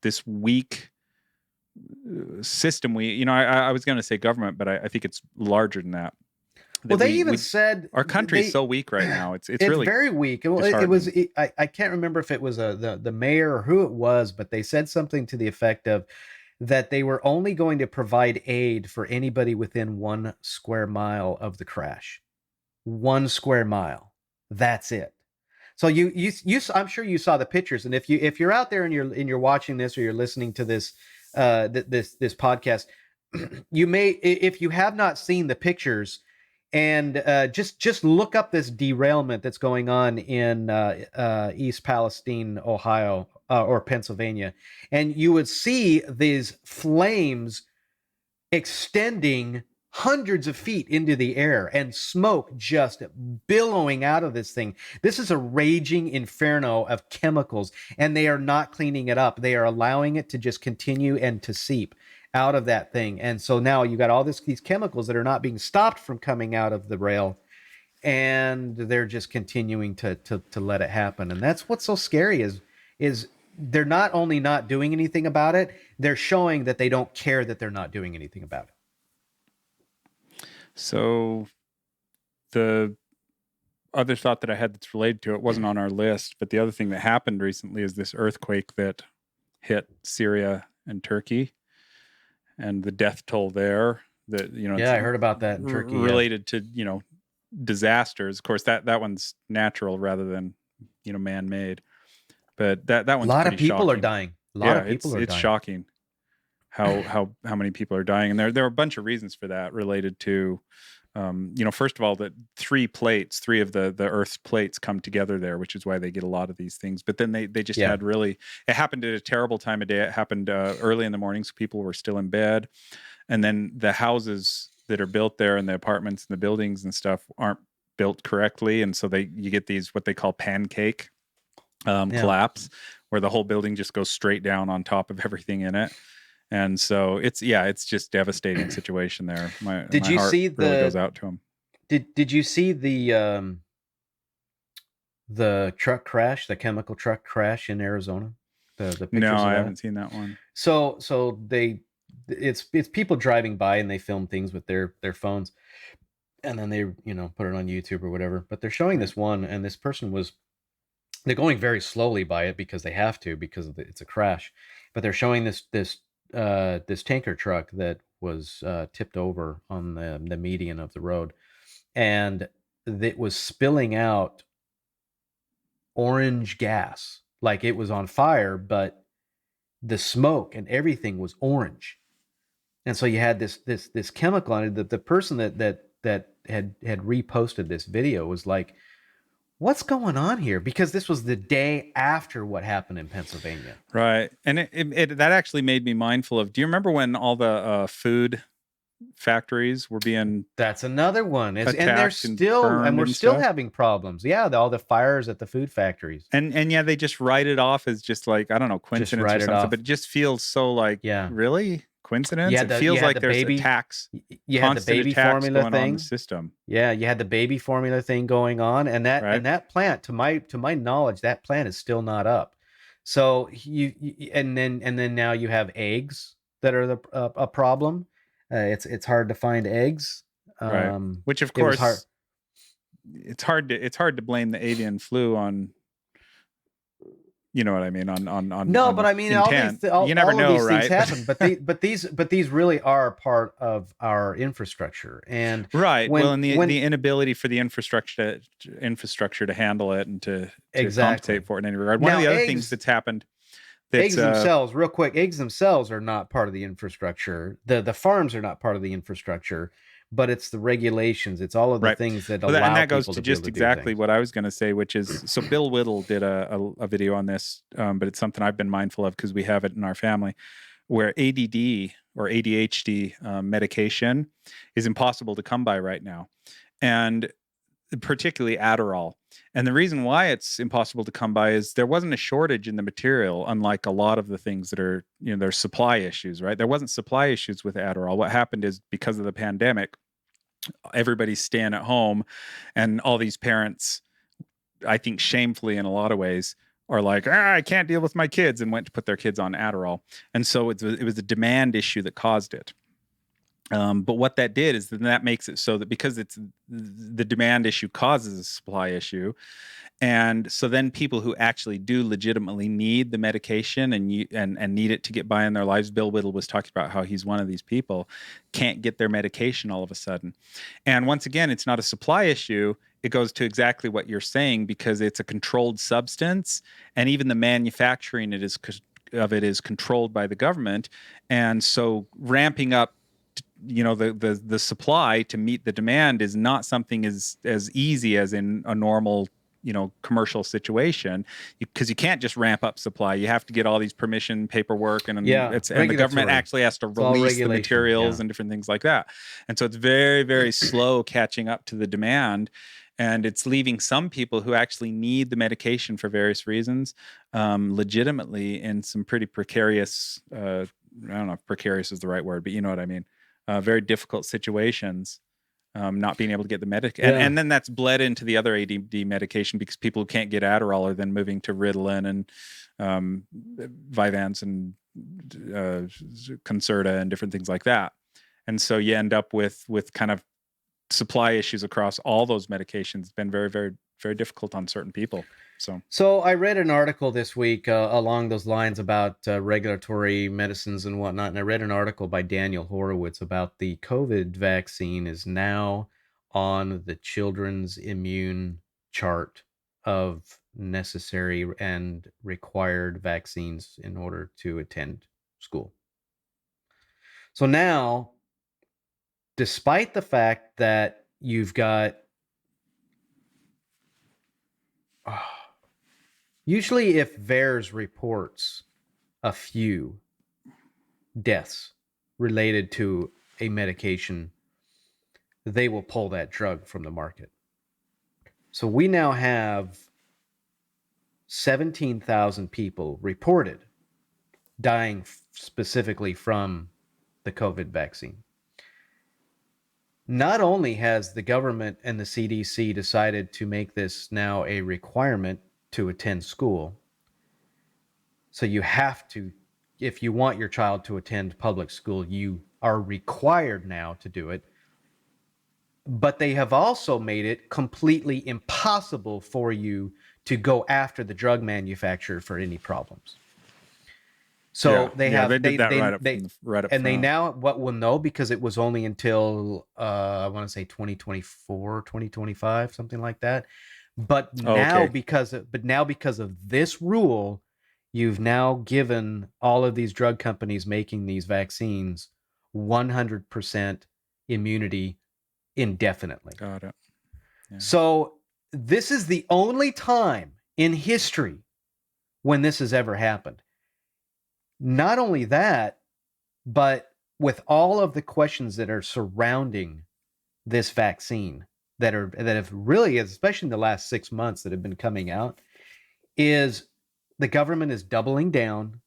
this weak system. I was going to say government, but I think it's larger than that. Well, That they we even we said our country is they so weak right now. It's it's really very weak. Well, it was disheartening. I can't remember if it was the mayor or who it was, but they said something to the effect of that they were only going to provide aid for anybody within 1 square mile of the crash. 1 square mile. That's it. So I'm sure you saw the pictures, and if you're out there and you're watching this or you're listening to this this podcast, you may, if you have not seen the pictures, and just look up this derailment that's going on in East Palestine, Ohio, or Pennsylvania, and you would see these flames extending hundreds of feet into the air and smoke just billowing out of this thing. This is a raging inferno of chemicals, and they are not cleaning it up. They are allowing it to just continue and to seep out of that thing. And so now you got all these chemicals that are not being stopped from coming out of the rail, and they're just continuing to let it happen. And that's what's so scary is they're not only not doing anything about it, they're showing that they don't care that they're not doing anything about it. So the other thought that I had that's related to it wasn't on our list, but the other thing that happened recently is this earthquake that hit Syria and Turkey, and the death toll there. That Yeah, I heard about that in Turkey. Related to disasters. Of course, that one's natural rather than man-made. But that one's a lot pretty of people shocking. are dying. A lot of people are dying. It's shocking how many people are dying, and there are a bunch of reasons for that related to. First of all, that three of the Earth's plates come together there, which is why they get a lot of these things. But then they just had it happened at a terrible time of day. It happened early in the morning, so people were still in bed. And then the houses that are built there and the apartments and the buildings and stuff aren't built correctly. And so you get these, what they call pancake collapse, where the whole building just goes straight down on top of everything in it. And so it's just devastating situation there. Did you see really goes out to him. Did you see the truck crash, the chemical truck crash in Arizona? The pictures No, of I that? haven't seen that one. So it's people driving by and they film things with their phones, and then they put it on YouTube or whatever. But they're showing this one, and this person they're going very slowly by it because they have to, because it's a crash. But they're showing this tanker truck that was tipped over on the median of the road, and it was spilling out orange gas, like it was on fire, but the smoke and everything was orange. And so you had this chemical on it. The person that had reposted this video was like, what's going on here? Because this was the day after what happened in Pennsylvania. Right. And that actually made me mindful of, do you remember when all the food factories were being That's another one. And we're still having problems. Yeah, all the fires at the food factories. And yeah, they just write it off as just like, I don't know, coincidence or something, but it just feels so like, really? Coincidence? It feels like there's a tax. You had the baby formula thing on the system. Yeah, you had the baby formula thing going on, and that plant, to my knowledge, that plant is still not up. So and then now you have eggs that are a problem. It's hard to find eggs. Right. Which of course it's hard to blame the avian flu on. You know what I mean? On no, on but I mean, you never know, right? Things happen, but these really are part of our infrastructure, and right. The inability for the infrastructure to handle it and to compensate for it in any regard. One of the other things that's happened. Eggs themselves, real quick, eggs themselves are not part of the infrastructure. The farms are not part of the infrastructure. But it's the regulations. It's all of the things that allow and that goes people to just exactly what I was going to say, which is, so Bill Whittle did a video on this, but it's something I've been mindful of because we have it in our family, where ADD or ADHD medication is impossible to come by right now, and particularly Adderall. And the reason why it's impossible to come by is there wasn't a shortage in the material, unlike a lot of the things that are, there's supply issues, right? There wasn't supply issues with Adderall. What happened is, because of the pandemic, everybody's staying at home, and all these parents, I think shamefully in a lot of ways, are like, I can't deal with my kids, and went to put their kids on Adderall. And so it was a demand issue that caused it. But what that did is that makes it so that, because it's the demand issue causes a supply issue, and so then people who actually do legitimately need the medication and need it to get by in their lives, Bill Whittle was talking about how he's one of these people, can't get their medication all of a sudden. And once again, it's not a supply issue, it goes to exactly what you're saying, because it's a controlled substance, and even the manufacturing of it is controlled by the government. And so ramping up, the supply to meet the demand is not something as easy as in a normal, commercial situation, because you can't just ramp up supply. You have to get all these permission paperwork, and Yeah, the government regulatory. actually has to It's all release the regulation. materials Yeah. and different things like that. And so it's very, very slow catching up to the demand. And it's leaving some people who actually need the medication for various reasons, legitimately in some pretty precarious, I don't know if precarious is the right word, but you know what I mean, very difficult situations, not being able to get the medic, Yeah. and then that's bled into the other ADD medication, because people who can't get Adderall are then moving to Ritalin and Vyvanse and Concerta and different things like that. And so you end up with kind of supply issues across all those medications. It's been very, very, very difficult on certain people. So I read an article this week along those lines about regulatory medicines and whatnot, and I read an article by Daniel Horowitz about the COVID vaccine is now on the children's immune chart of necessary and required vaccines in order to attend school. So now, despite the fact that you've got usually if VAERS reports a few deaths related to a medication, they will pull that drug from the market. So we now have 17,000 people reported dying specifically from the COVID vaccine. Not only has the government and the CDC decided to make this now a requirement to attend school, so you have to, if you want your child to attend public school, you are required now to do it. But they have also made it completely impossible for you to go after the drug manufacturer for any problems. So they did that right up and they front. now what will know, because it was only until I want to say 2024, 2025, something like that. But now because of this rule, you've now given all of these drug companies making these vaccines 100% immunity indefinitely. Got it. Yeah. So this is the only time in history when this has ever happened. Not only that, but with all of the questions that are surrounding this vaccine that have really, especially in the last 6 months that have been coming out, is the government is doubling down.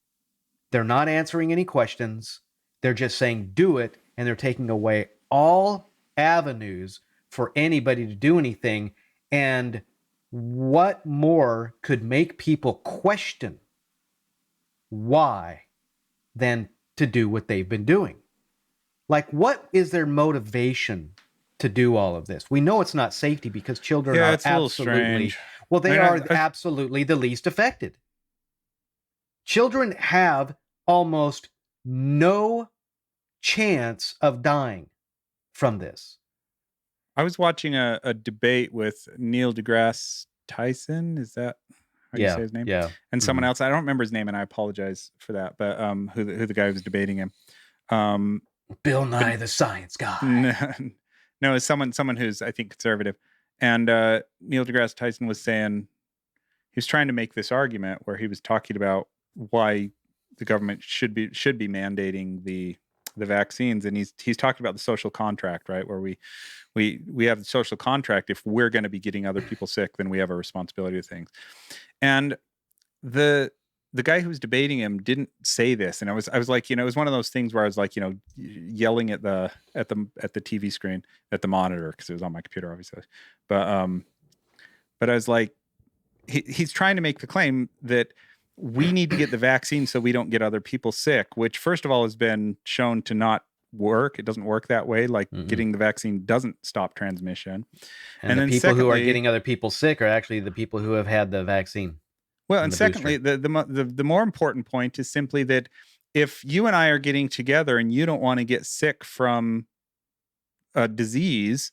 They're not answering any questions. They're just saying do it, and they're taking away all avenues for anybody to do anything. And what more could make people question why than to do what they've been doing? Like, what is their motivation to do all of this? We know it's not safety, because children are it's a little strange. Well, they are absolutely the least affected. Children have almost no chance of dying from this. I was watching a debate with Neil deGrasse Tyson. Is that how you say his name? Yeah. And someone else. I don't remember his name, and I apologize for that. But who the guy was debating him? Bill Nye, the science guy. No, it's someone who's, I think, conservative. And Neil deGrasse Tyson was saying, he was trying to make this argument where he was talking about why the government should be mandating the vaccines, and he's talking about the social contract, right? Where we have the social contract. If we're going to be getting other people sick, then we have a responsibility to things. And the guy who was debating him didn't say this, and I was like, it was one of those things where I was like, yelling at the TV screen, at the monitor, because it was on my computer, obviously. But I was like, he's trying to make the claim that we need to get the vaccine so we don't get other people sick, which first of all has been shown to not work. It doesn't work that way. Like, getting the vaccine doesn't stop transmission. And the people who are getting other people sick are actually the people who have had the vaccine. Well, and secondly, the more important point is simply that if you and I are getting together and you don't want to get sick from a disease,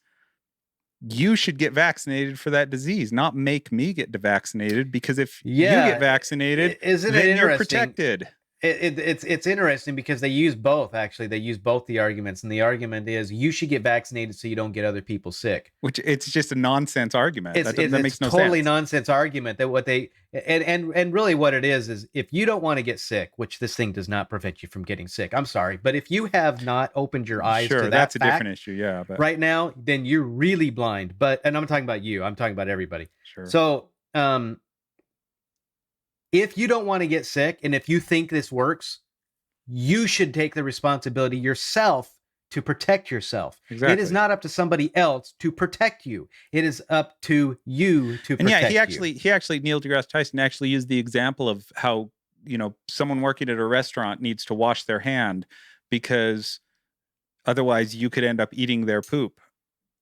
you should get vaccinated for that disease, not make me get vaccinated, because if you get Yeah, vaccinated, isn't it then you're interesting? protected. It's interesting because they use both. Actually, they use both the arguments, and the argument is you should get vaccinated so you don't get other people sick. Which it's just a nonsense argument. That It's makes no totally sense. nonsense argument that what they and really what it is if you don't want to get sick, which this thing does not prevent you from getting sick. I'm sorry, but if you have not opened your eyes to Sure, that that's a different fact issue. Yeah, but right now, then you're really blind. But and I'm talking about you. I'm talking about everybody. sure. So, if you don't want to get sick and if you think this works, you should take the responsibility yourself to protect yourself. It is Exactly. not up to somebody else to protect you. It is up to you to And yeah, protect you. he actually Neil deGrasse Tyson actually used the example of how, someone working at a restaurant needs to wash their hand because otherwise you could end up eating their poop.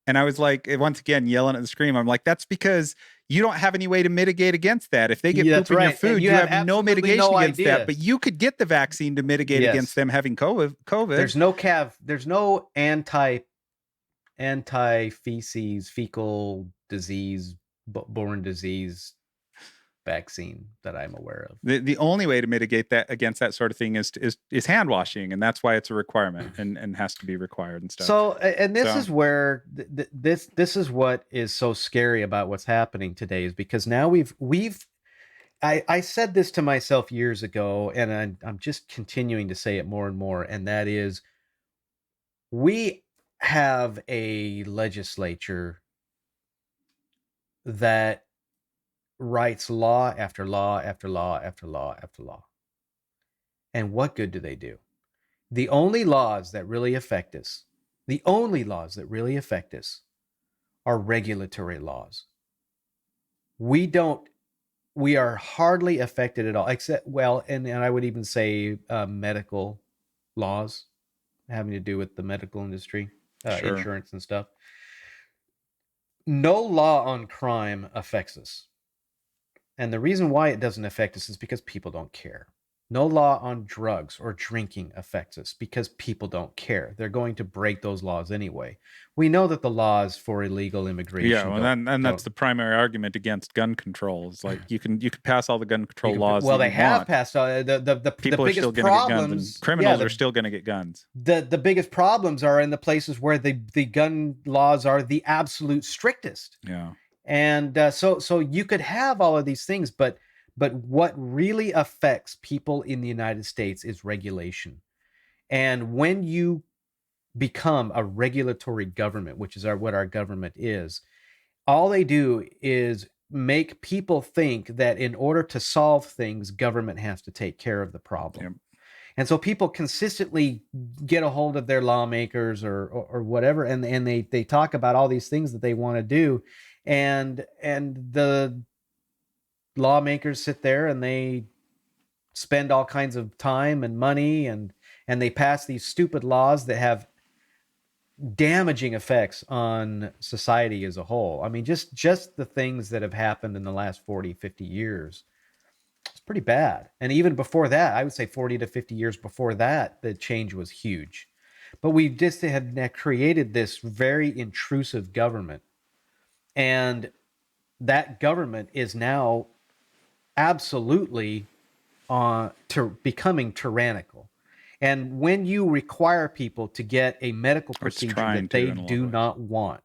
And I was like, once again, yelling at the screen. I'm like, that's because you don't have any way to mitigate against that. If they get Yeah, poop that's in your right. And food, you you have have no absolutely mitigation no against that. idea. But you could get the vaccine to mitigate against Yes. them having COVID. There's no anti feces fecal disease borne disease vaccine that I'm aware of. The only way to mitigate that against that sort of thing is hand washing, and that's why it's a requirement and has to be required and stuff. So, and this So is where this is what is so scary about what's happening today is because now I said this to myself years ago, and I'm just continuing to say it more and more, and that is we have a legislature that writes law after law after law after law after law. And what good do they do? The only laws that really affect us, the only laws that really affect us are regulatory laws. We don't, we are hardly affected at all, except, well, and I would even say medical laws having to do with the medical industry, sure. insurance and stuff. No law on crime affects us. And the reason why it doesn't affect us is because people don't care. No law on drugs or drinking affects us because people don't care. They're going to break those laws anyway. We know that the laws for illegal Yeah, immigration well, and that's don't the primary argument against gun control. Is like you can pass all the gun you control can, laws well that they you have want. passed the People are still biggest going to get guns, and problems. Yeah, criminals are still going to get guns. the biggest problems are in the places where the gun laws are the absolute strictest. Yeah. And so you could have all of these things, but what really affects people in the United States is regulation. And when you become a regulatory government, which is what our government is, all they do is make people think that in order to solve things, government has to take care of the problem. Yep. And so people consistently get a hold of their lawmakers or whatever, and they talk about all these things that they want to do, and the lawmakers sit there and they spend all kinds of time and money and they pass these stupid laws that have damaging effects on society as a whole. I mean, just the things that have happened in the last 40, 50 years. It's pretty bad. And even before that, I would say 40 to 50 years before that, the change was huge. But we just had created this very intrusive government. And that government is now absolutely to becoming tyrannical. And when you require people to get a medical Or it's procedure trying that to they in a lot of do ways. not want,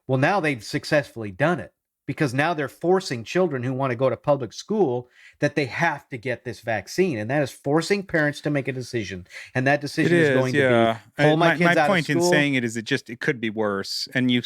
well, now they've successfully done it because now they're forcing children who want to go to public school that they have to get this vaccine. And that is forcing parents to make a decision. And that It decision is is, going to be yeah. pull my My kids out of point in school. saying it is it could be worse, and you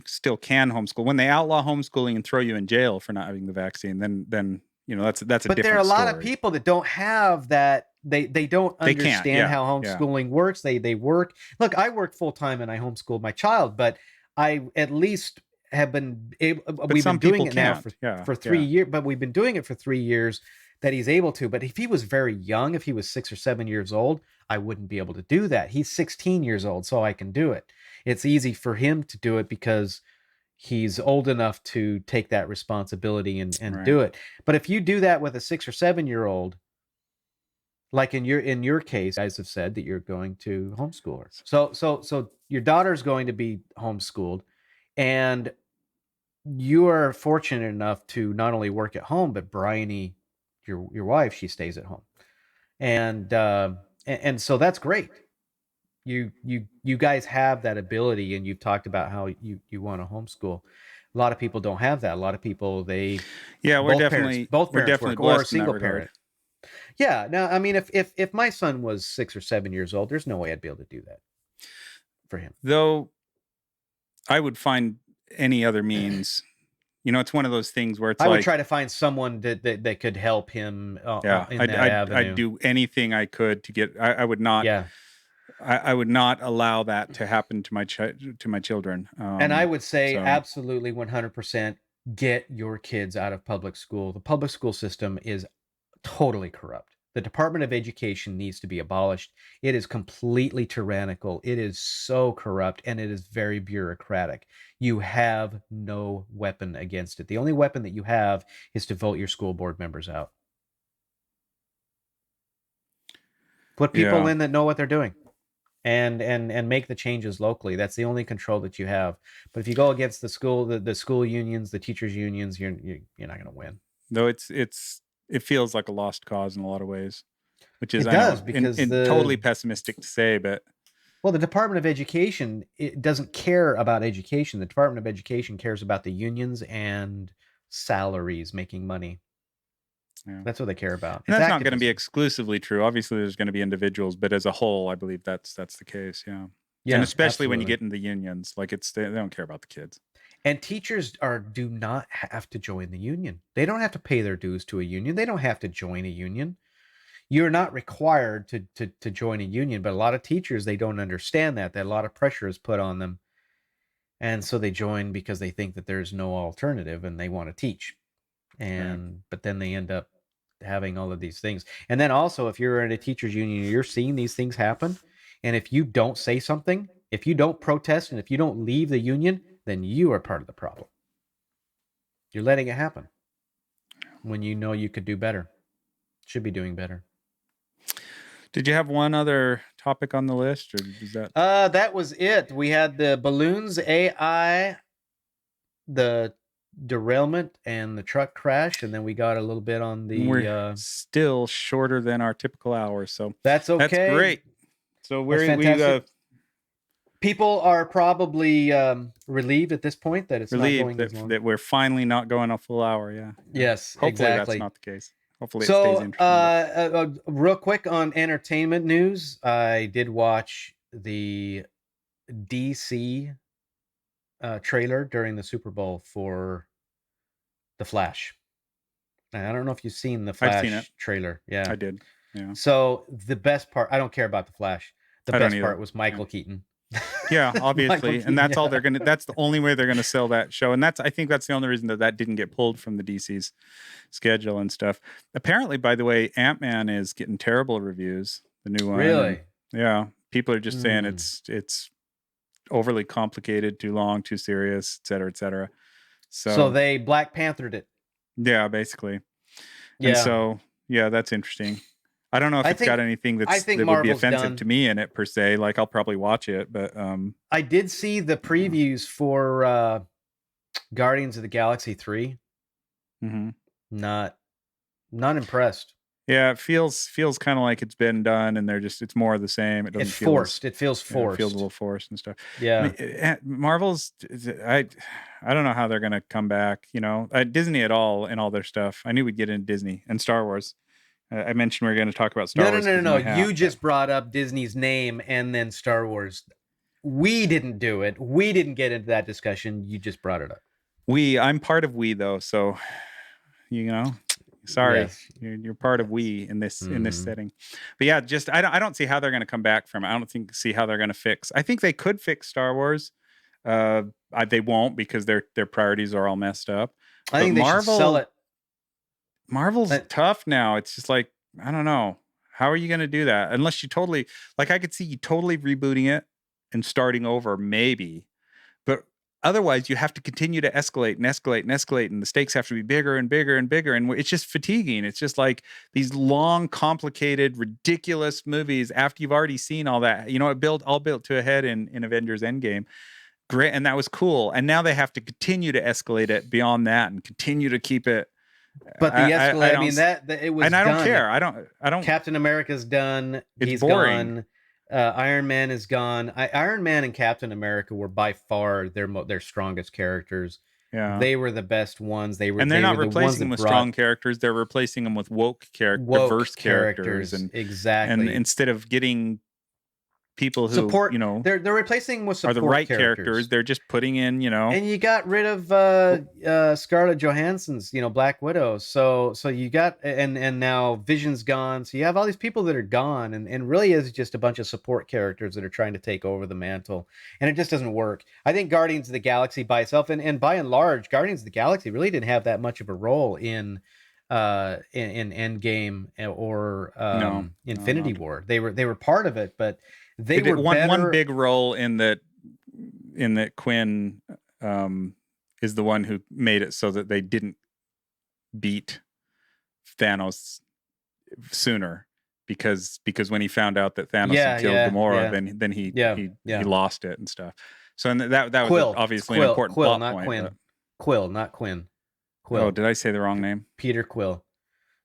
still can homeschool. When they outlaw homeschooling and throw you in jail for not having the vaccine, then that's a But there are a different lot of story. people that don't have that. They don't They can't, understand yeah, how yeah. homeschooling works. They work. Look, I work full time and I homeschooled my child, but I at least have been able. But We've been some doing people it now can't. Yeah, for three yeah. years, but we've been doing it for 3 years that he's able to. But if he was very young, if he was 6 or 7 years old, I wouldn't be able to do that. He's 16 years old, so I can do it. It's easy for him to do it because he's old enough to take that responsibility and Right. do it. But if you do that with a 6 or 7 year old, like in your case, guys have said that you're going to homeschool her. So your daughter's going to be homeschooled. And you are fortunate enough to not only work at home, but Bryony, your wife, she stays at home, and so that's great. You guys have that ability, and you've talked about how you want to homeschool. A lot of people don't have that. A lot of people, they Yeah, both parents work, or a blessed in that single regard. parent. Yeah. Now, I mean, if my son was 6 or 7 years old, there's no way I'd be able to do that for him. Though I would find any other means. It's one of those things where it's I would like, try to find someone that could help him yeah, in that I'd avenue. do anything I could to get. I would not. Yeah. I would not allow that to happen to my children. And I would say So absolutely 100% get your kids out of public school. The public school system is totally corrupt. The Department of Education needs to be abolished. It is completely tyrannical. It is so corrupt, and it is very bureaucratic. You have no weapon against it. The only weapon that you have is to vote your school board members out. Put people yeah, in that know what they're doing, and make the changes locally. That's the only control that you have. But if you go against the school unions, the teachers unions, you're not going to win. though it feels like a lost cause in a lot of ways, which is, It I know, does, because totally pessimistic to say, but the Department of Education, it doesn't care about education. The Department of Education cares about the unions and salaries, making money. yeah. That's what they care about. And It's that's not going to be activism. exclusively true. Obviously, there's going to be individuals, but as a whole, I believe that's the case. Yeah, and Yeah, especially when you absolutely. get in the unions, like they don't care about the kids. And teachers do not have to join the union. They don't have to pay their dues to a union. They don't have to join a union. You're not required to join a union, but a lot of teachers, they don't understand that a lot of pressure is put on them, and so they join because they think that there's no alternative and they want to teach. Right. But then they end up having all of these things. And then also, if you're in a teachers union, you're seeing these things happen, and if you don't say something, if you don't protest, and if you don't leave the union, then you are part of the problem. You're letting it happen when you know you could do better, should be doing better. Did you have one other topic on the list, or is that? That was it. We had the balloons, AI, the derailment, and the truck crash, and then we got a little bit on We're still shorter than our typical hour, so that's okay. That's great. So That's fantastic. People are probably relieved at this point that it's relieved not going that we're finally not going a full hour. Yeah. Yes, Hopefully exactly. that's not the case. Hopefully it So, stays interesting. real quick on entertainment news, I did watch the DC trailer during the Super Bowl for The Flash. And I don't know if you've seen the I've seen it. Flash trailer. Yeah, I did. Yeah. So the best part, I don't care about the Flash. The I don't best either. part was Michael Keaton. Yeah, obviously, Keaton, and that's all yeah. they're gonna. That's the only way they're gonna sell that show, and I think that's the only reason that didn't get pulled from the DC's schedule and stuff. Apparently, by the way, Ant-Man is getting terrible reviews. The new one, Really? yeah, people are just saying it's overly complicated, too long, too serious, et cetera, et cetera. So they Black Panthered it. Yeah, basically. Yeah. And so, yeah, that's interesting. I don't know if it's got anything that would be Marvel's offensive to me in it per se. Like, I'll probably watch it, but I did see the previews for Guardians of the Galaxy 3. Mm-hmm. Not impressed. Yeah, it feels kind of like it's been done, and it's more of the same. It doesn't feel forced. It feels forced. It feels a little forced and stuff. Yeah. I mean, Marvel's. I don't know how they're gonna come back. Disney at all and all their stuff. I knew we'd get into Disney and Star Wars. I mentioned we were going to talk about Star Wars. No. You just brought up Disney's name and then Star Wars. We didn't do it. We didn't get into that discussion. You just brought it up. I'm part of we though, so sorry, yes. you're part of we in this setting. But yeah, just I don't see how they're going to come back from it. I don't see how they're going to fix. I think they could fix Star Wars. They won't, because their priorities are all messed up. I think they should sell it. Marvel's tough now. It's just like, I don't know. How are you going to do that? Unless you totally, like, I could see you totally rebooting it and starting over, maybe. But otherwise, you have to continue to escalate and escalate and escalate, and the stakes have to be bigger and bigger and bigger. And it's just fatiguing. It's just like these long, complicated, ridiculous movies after you've already seen all that. All built to a head in Avengers Endgame. great, and that was cool. And now they have to continue to escalate it beyond that and continue to keep it. But the I escalate, I don't, mean, that it was and I don't done. care. I don't. Captain America's done. It's He's boring. gone. Iron Man is gone. Iron Man and Captain America were by far their strongest characters. Yeah. They were the best ones. And they're They were not the ones replacing them that with brought strong characters. They're replacing them with diverse woke characters, characters. and Exactly. instead of getting people who Support. They're replacing with are the support right characters, characters. they're just putting in And you got rid of Scarlett Johansson's, Black Widow. So you got and now Vision's gone. So you have all these people that are gone, and really is just a bunch of support characters that are trying to take over the mantle, and it just doesn't work. I think Guardians of the Galaxy by itself, and by and large, Guardians of the Galaxy really didn't have that much of a role in Endgame or no, Infinity not. War. They were part of it, but they It were one better. big role in that Quinn is the one who made it so that they didn't beat Thanos sooner, because when he found out that Thanos had killed Gamora, then he lost it and stuff. So and that was obviously an important Quill, plot not point. Quinn. Quill, not Quinn. Quill. Oh, did I say the wrong name? Peter Quill,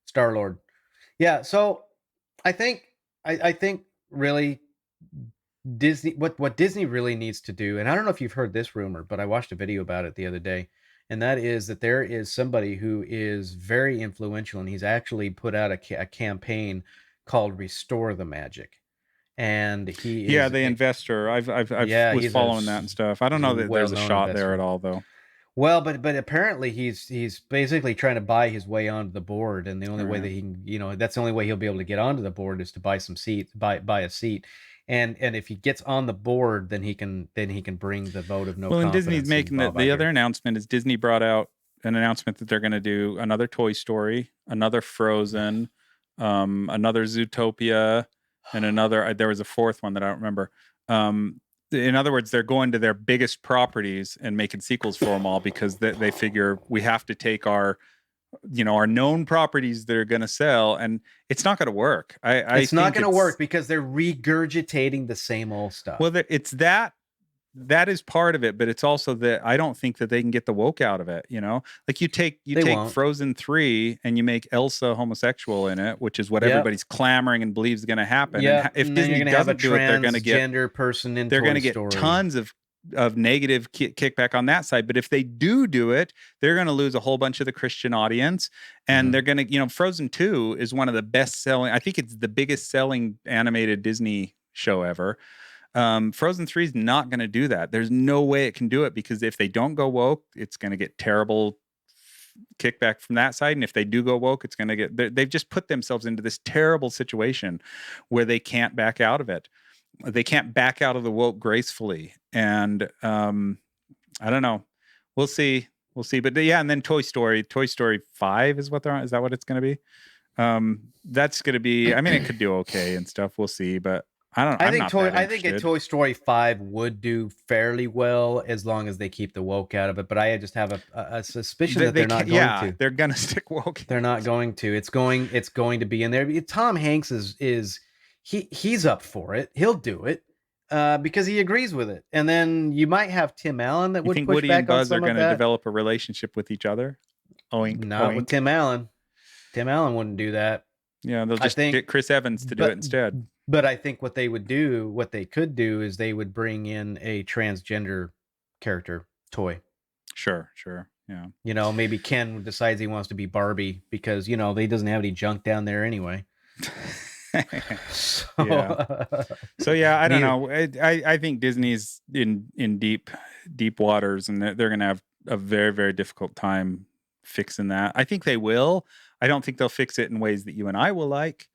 Star-Lord. Yeah, so I think really Disney, what Disney really needs to do, and I don't know if you've heard this rumor, but I watched a video about it the other day, and that is that there is somebody who is very influential, and he's actually put out a campaign called Restore the Magic. And he is the investor. I've was he's following that and stuff. I don't know that there's a shot there at all, though. Well, but apparently he's basically trying to buy his way onto the board, and the only way that he can, that's the only way he'll be able to get onto the board is to buy some seats, buy a seat, and if he gets on the board, then he can bring the vote of no. Well, and Disney's making the other announcement is Disney brought out an announcement that they're going to do another Toy Story, another Frozen, another Zootopia, and another. There was a fourth one that I don't remember. In other words, they're going to their biggest properties and making sequels for them all, because they figure we have to take our known properties that are going to sell, and it's not going to work. It's not going to work because they're regurgitating the same old stuff. Well, it's that is part of it, but it's also that I don't think that they can get the woke out of it. Like you take Frozen 3 and you make Elsa homosexual in it, which is what everybody's clamoring and believes is going to happen. Yeah, if Disney doesn't do it, they're going to get person in. They're going to get tons of negative kickback on that side. But if they do it, they're going to lose a whole bunch of the Christian audience, and they're going to, Frozen 2 is one of the best selling. I think it's the biggest selling animated Disney show ever. Frozen 3 is not going to do that. There's no way it can do it, because if they don't go woke, it's going to get terrible kickback from that side. And if they do go woke, it's going to get, they've just put themselves into this terrible situation where they can't back out of it. They can't back out of the woke gracefully. And, I don't know. We'll see. But yeah. And then Toy Story 5 is what they're on. Is that what it's going to be? That's going to be, I mean, it could do okay and stuff. We'll see, but I think a Toy Story 5 would do fairly well as long as they keep the woke out of it. But I just have a suspicion that they're not going to. They're going to stick woke. They're not going to. It's going to be in there. Tom Hanks he's up for it. He'll do it because he agrees with it. And then you might have Tim Allen that would push Woody back and Buzz on are going to develop a relationship with each other. Not with Tim Allen. Tim Allen wouldn't do that. Yeah, they'll just get Chris Evans to do it instead. But I think what they could do is they would bring in a transgender character toy. Sure. Yeah. Maybe Ken decides he wants to be Barbie because, he doesn't have any junk down there anyway. So yeah, I don't know. I think Disney's in deep waters, and they're going to have a very, very difficult time fixing that. I think they will. I don't think they'll fix it in ways that you and I will like.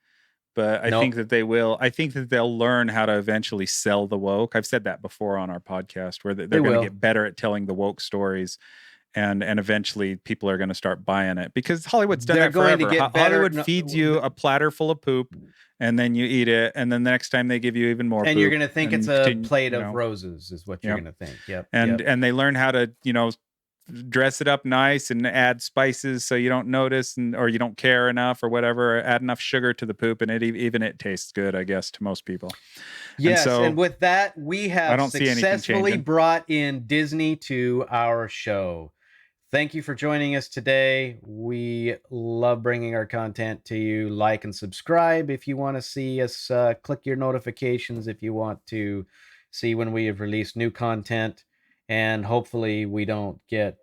But I think that they will. I think that they'll learn how to eventually sell the woke. I've said that before on our podcast, where they're going to get better at telling the woke stories, and eventually people are going to start buying it, because Hollywood's done that forever. Hollywood feeds you a platter full of poop, and then you eat it, and then the next time they give you even more. And you're going to think it's a plate of roses, is what you're going to think. Yep. And they learn how to dress it up nice and add spices so you don't notice or you don't care enough or whatever, or add enough sugar to the poop, and even it tastes good, I guess, to most people. Yes, and with that, we I have don't see anything successfully changing. brought in Disney to our show. Thank you for joining us today. We love bringing our content to you. Like and subscribe if you want to see us. Click your notifications if you want to see when we have released new content. And hopefully we don't get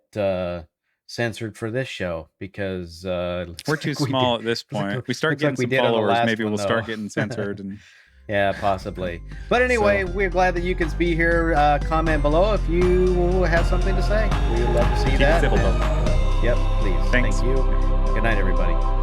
censored for this show, because we're too small at this point. If we start getting some followers, maybe we'll start getting censored. And yeah, possibly. But anyway, we're glad that you can be here. Comment below if you have something to say. We would love to see that. Keep it civil, though. Yep, please. Thanks. Thank you. Good night, everybody.